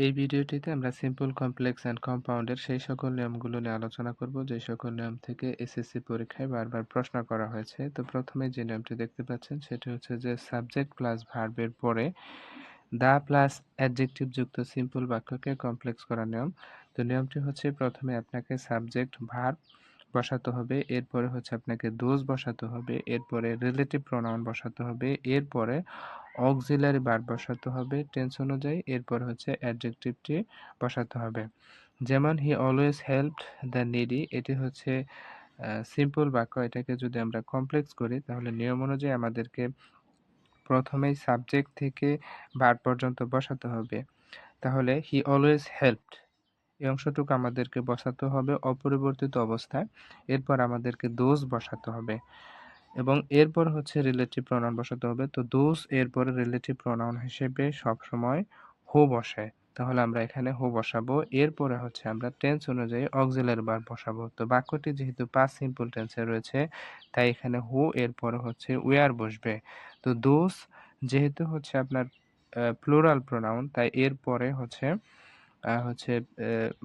এই ভিডিওটিতে আমরা সিম্পল, কমপ্লেক্স অ্যান্ড কম্পাউন্ডের সেই সকল নিয়মগুলো নিয়ে আলোচনা করব যে সকল নিয়ম থেকে এসএসসি পরীক্ষায় বারবার প্রশ্ন করা হয়েছে। তো প্রথমে যে নিয়মটি দেখতে পাচ্ছেন সেটি হচ্ছে যে সাবজেক্ট প্লাস ভার্বের পরে দা প্লাস অ্যাডজেক্টিভ যুক্ত সিম্পল বাক্যকে কমপ্লেক্স করার নিয়ম। তো নিয়মটি হচ্ছে প্রথমে আপনাকে সাবজেক্ট ভার্ব বসাতে হবে, এরপরে হচ্ছে আপনাকে দোজ বসাতে হবে, এরপরে রিলেটিভ প্রোনাউন বসাতে হবে, এরপরে অক্সিলারি ভার্ব বসাতে হবে টেন্স অনুযায়ী, এরপর হচ্ছে অ্যাডজেক্টিভটি বসাতে হবে। যেমন he always helped the needy, এটি হচ্ছে সিম্পল বাক্য। এটাকে যদি আমরা কমপ্লেক্স করি তাহলে নিয়ম অনুযায়ী আমাদেরকে প্রথমেই সাবজেক্ট থেকে ভার্ব পর্যন্ত বসাতে হবে। তাহলে হি অলওয়েজ হেল্পড এই অংশটুকু আমাদেরকে বসাতে হবে অপরিবর্তিত অবস্থায়। এরপর আমাদেরকে দোজ বসাতে হবে এবং এরপর হচ্ছে রিলেটিভ প্রোনাউন বসাতে হবে। তো দোজ এরপরে রিলেটিভ প্রোনাউন হিসেবে সবসময় হু বসে। তাহলে আমরা এখানে হু বসাবো। এরপরে হচ্ছে আমরা টেন্স অনুযায়ী অক্সিলারি ভার্ব বসাবো। তো বাক্যটি যেহেতু পাস্ট সিম্পল টেন্সে রয়েছে তাই এখানে হু এরপরে হচ্ছে ওয়্যার বসবে। তো দোজ যেহেতু হচ্ছে আপনার প্লুরাল প্রোনাউন তাই এরপরে হচ্ছে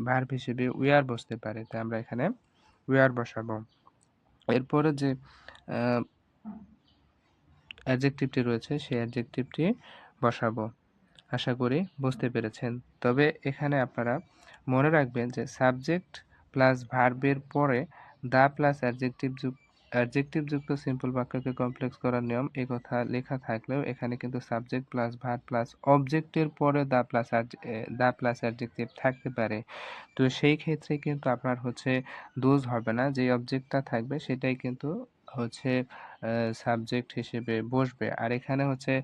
ভার্ব হিসেবে ওয়্যার বসতে পারে। তাই আমরা এখানে ওয়্যার বসাবো। এরপরে যে আ অ্যাডজেক্টিভটি রয়েছে সেই অ্যাডজেক্টিভটি বসাবো। আশা করি বুঝতে পেরেছেন। তবে এখানে আপনারা মনে রাখবেন যে সাবজেক্ট প্লাস ভার্বের পরে দা প্লাস অ্যাডজেক্টিভ যুক্ত সিম্পল বাক্যকে কমপ্লেক্স করার নিয়ম এই কথা লেখা থাকলেও এখানে কিন্তু সাবজেক্ট প্লাস ভার্ব প্লাস অবজেক্টের পরে দা প্লাস অ্যাডজেক্টিভ থাকতে পারে। তো সেই ক্ষেত্রে কিন্তু আপনার হচ্ছে দোজ হবে না। যেই অবজেক্টটা থাকবে সেটাই কিন্তু হচ্ছে সাবজেক্ট হিসেবে বসবে। আর এখানে হচ্ছে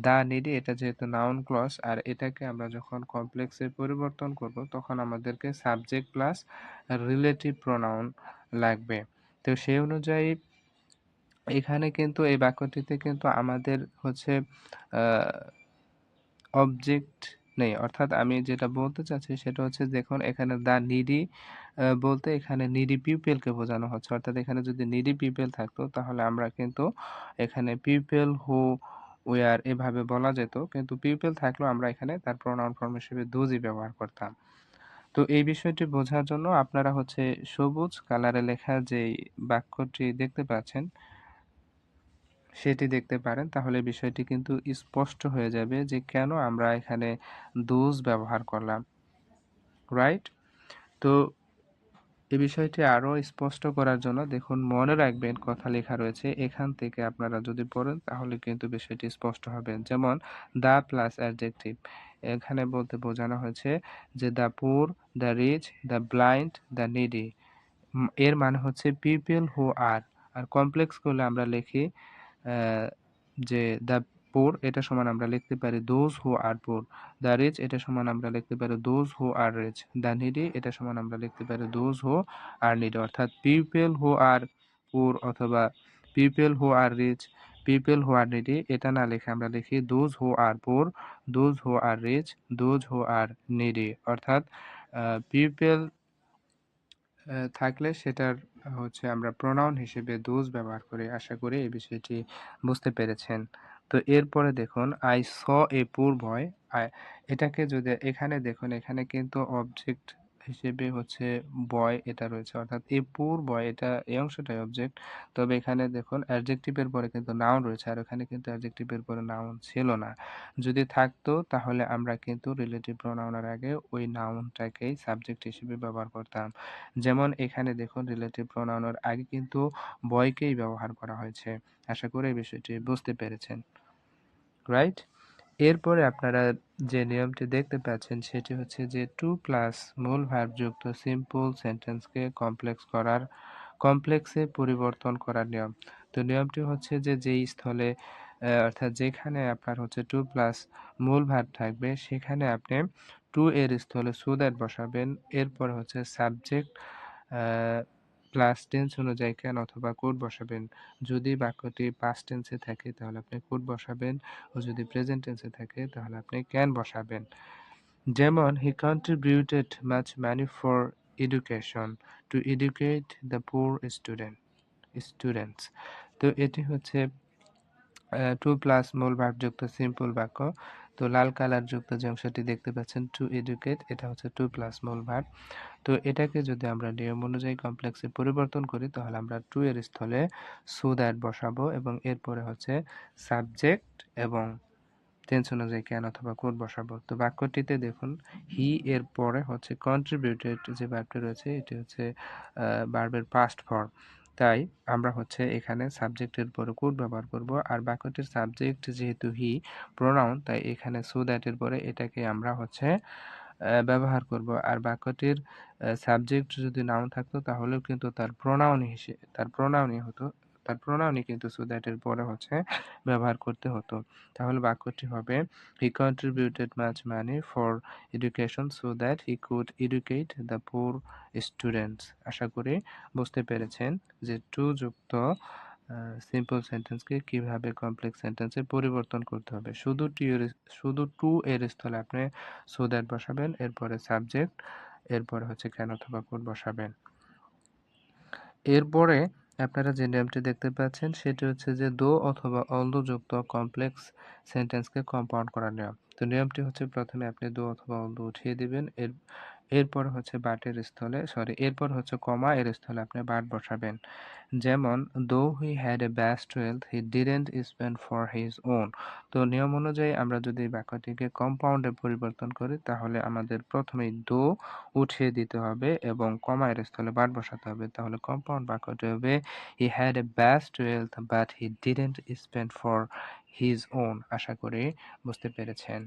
দ্য নিডি এটা যেহেতু নাউন ক্লজ আর এটাকে আমরা যখন কমপ্লেক্সে পরিবর্তন করব তখন আমাদেরকে সাবজেক্ট প্লাস রিলেটিভ প্রোনাউন লাগবে। তো সেই অনুযায়ী এখানে কিন্তু এই বাক্যটিতে কিন্তু আমাদের হচ্ছে আ অবজেক্ট নেই। অর্থাৎ আমি যেটা বলতে চাচ্ছি সেটা হচ্ছে দেখুন এখানে দ্য নিডি বলতে এখানে নিডি পিপলকে বোঝানো হচ্ছে। অর্থাৎ এখানে যদি নিডি পিপল থাকতো তাহলে আমরা কিন্তু এখানে পিপল হু ওয়্যার এভাবে বলা যেত। কিন্তু পিপল থাকলেও আমরা এখানে তার প্রোনাউন ফর্ম হিসেবে দোজই ব্যবহার করতাম। তো এই বিষয়টি বোঝার জন্য আপনারা হচ্ছে সবুজ কালারে লেখা যেই বাক্যটি দেখতে পাচ্ছেন সেটি দেখতে পারেন। তাহলে বিষয়টি কিন্তু স্পষ্ট হয়ে যাবে যে কেন আমরা এখানে those ব্যবহার করলাম। রাইট? তো এই বিষয়টি আরো স্পষ্ট করার জন্য দেখুন মনে রাখবেন কথা লেখা রয়েছে। এখান থেকে আপনারা যদি পড়েন তাহলে কিন্তু বিষয়টি স্পষ্ট হবে। যেমন the প্লাস অ্যাডজেক্টিভ। এখানে বলতে বোঝানো হয়েছে যে the poor, the rich, the blind, the needy এর মানে হচ্ছে people who R. R complex করলে আমরা লিখি অ্যা যে দ্য পুর এটা সমান আমরা লিখতে পারি দোজ হু আর পুর। দ্য রিচ এটা সমান আমরা লিখতে পারি those who are rich. The needy এটা সমান আমরা লিখতে পারি দোজ হু আর নিডি। অর্থাৎ পিপল হু আর পুর অথবা people who are rich, people who are needy এটা না লিখে আমরা লিখি those who are poor, those who are rich, those who are needy. অর্থাৎ পিপল থাকলে সেটার হচ্ছে আমরা প্রোনাউন হিসেবে দোজ ব্যবহার করি। আশা করি এই বিষয়টি বুঝতে পেরেছেন। তো এরপরে দেখুন I saw a poor boy I এটাকে যদি এখানে দেখুন এখানে কিন্তু অবজেক্ট হিসেবে হচ্ছে বয় এটা রয়েছে। অর্থাৎ a poor boy এটা এই অংশটাই অবজেক্ট। তবে এখানে দেখুন অ্যাডজেক্টিভ এর পরে কিন্তু নাউন রয়েছে। আর ওখানে কিন্তু অ্যাডজেক্টিভ এর পরে নাউন ছিল না। যদি থাকতো তাহলে আমরা কিন্তু রিলেটিভ প্রোনাউনের আগে ওই নাউনটাকেই সাবজেক্ট হিসেবে ব্যবহার করতাম। যেমন এখানে দেখুন রিলেটিভ প্রোনাউনের আগে কিন্তু বয়কেই ব্যবহার করা হয়েছে। আশা করি এই বিষয়টি বুঝতে পেরেছেন। রাইট? এরপরে আপনারা যে নিয়মটি দেখতে পাচ্ছেন সেটি হচ্ছে যে টু প্লাস মূল ভার্ব যুক্ত সিম্পল সেন্টেন্সকে কমপ্লেক্সে পরিবর্তন করার নিয়ম। তো নিয়মটি হচ্ছে যে যেই স্থলে অর্থাৎ যেখানে আপনার হচ্ছে টু প্লাস মূল ভার্ব থাকবে সেখানে আপনি টু এর স্থলে সো দ্যাট বসাবেন। এরপর হচ্ছে সাবজেক্ট আ প্লাস টেন্স অনুযায়ী ক্যান অথবা কুড বসাবেন। যদি বাক্যটি পাস্ট টেন্সে থাকে তাহলে আপনি কুড বসাবেন ও যদি প্রেজেন্ট টেন্সে থাকে তাহলে আপনি ক্যান বসাবেন। যেমন he contributed much money for education to educate the poor students। তো এটি হচ্ছে টু প্লাস মূল ভার্বযুক্ত সিম্পল বাক্য। তো লাল কালার যুক্ত যে অংশটি দেখতে পাচ্ছেন টু এডুকেট, এটা হচ্ছে টু প্লাস মূল ভার্ব। তো এটাকে যদি আমরা নিয়ম অনুযায়ী কমপ্লেক্সে পরিবর্তন করি তাহলে আমরা টু এর স্থলে সো দ্যাট বসাবো এবং এরপরে হচ্ছে সাবজেক্ট এবং টেন্স অনুযায়ী ক্যান অথবা কুড বসাবো। তো বাক্যটিতে দেখুন হি এর পরে হচ্ছে কন্ট্রিবিউটেড যে ভার্বটি রয়েছে এটি হচ্ছে ভার্বের পাস্ট ফর্ম। তাই আমরা হচ্ছে এখানে সাবজেক্টের পরে কুড ব্যবহার করব। আর বাক্যটির সাবজেক্ট যেহেতু হি প্রোনাউন, তাই এখানে সো দ্যাটের পরে এটাকে আমরা হচ্ছে ব্যবহার করব। আর বাক্যটির সাবজেক্ট যদি নাউন থাকতো তাহলেও কিন্তু তার প্রোনাউনই হতো। তার প্রোনাউনই কিন্তু সো দ্যাট এর পরে হচ্ছে ব্যবহার করতে হতো। তাহলে বাক্যটি হবে he contributed much money for education so that he could educate the poor students. আশা করি বুঝতে পেরেছেন যে টু যুক্ত সিম্পল সেন্টেন্সকে কিভাবে কমপ্লেক্স সেন্টেন্সে পরিবর্তন করতে হবে। শুধু টু এর স্থলে আপনি সো দ্যাট বসাবেন, এরপরে সাবজেক্ট, এরপরে হচ্ছে ক্যান অথবা কুড বসাবেন। এরপরে আপনারা যে নিয়মটি দেখতে পাচ্ছেন সেটি হচ্ছে যে দো অথবা অলদো যুক্ত কমপ্লেক্স সেন্টেন্সকে কম্পাউন্ড করার নিয়ম। তো নিয়মটি হচ্ছে প্রথমে আপনি দো অথবা অলদো উঠিয়ে দিবেন, এরপর হচ্ছে এরপর হচ্ছে কমা এর স্থলে আপনি বাট বসাবেন। যেমন দো হি had a vast wealth he didn't spend for his on. তো নিয়ম অনুযায়ী আমরা যদি বাক্যটিকে কম্পাউন্ডে পরিবর্তন করি তাহলে আমাদের প্রথমেই দো উঠিয়ে দিতে হবে এবং কমা এর স্থলে বাট বসাতে হবে। তাহলে কম্পাউন্ড বাক্যটি হবে he had a vast wealth but he didn't spend for his own. আশা করি বুঝতে পেরেছেন।